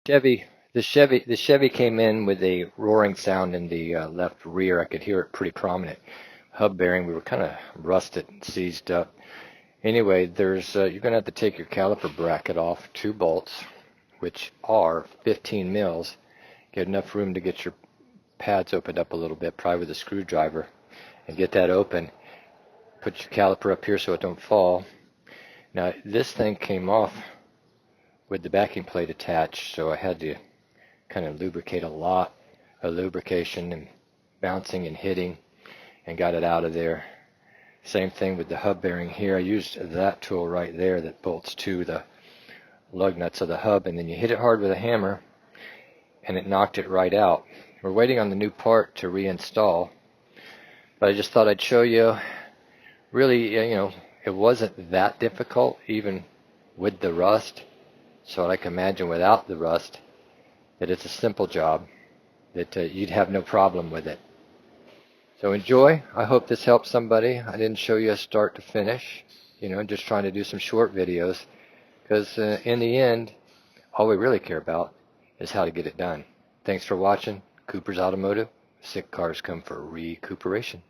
The Chevy came in with a roaring sound in the left rear. I could hear it pretty prominent. Hub bearing, we were kind of rusted and seized up. Anyway, you're going to have to take your caliper bracket off, 2 bolts, which are 15 mils. Get enough room to get your pads opened up a little bit, probably with a screwdriver, and get that open. Put your caliper up here so it don't fall. Now, this thing came off with the backing plate attached, so I had to kind of lubricate a lot of lubrication and bouncing and hitting, and got it out of there. Same thing with the hub bearing here. I used that tool right there that bolts to the lug nuts of the hub, and then you hit it hard with a hammer and it knocked it right out. We're waiting on the new part to reinstall, but I just thought I'd show you. Really, it wasn't that difficult even with the rust, so I can imagine without the rust that it's a simple job, that you'd have no problem with it. So enjoy. I hope this helps somebody. I didn't show you a start to finish, just trying to do some short videos, because in the end, all we really care about is how to get it done. Thanks for watching. Cooper's Automotive. Sick cars come for recuperation.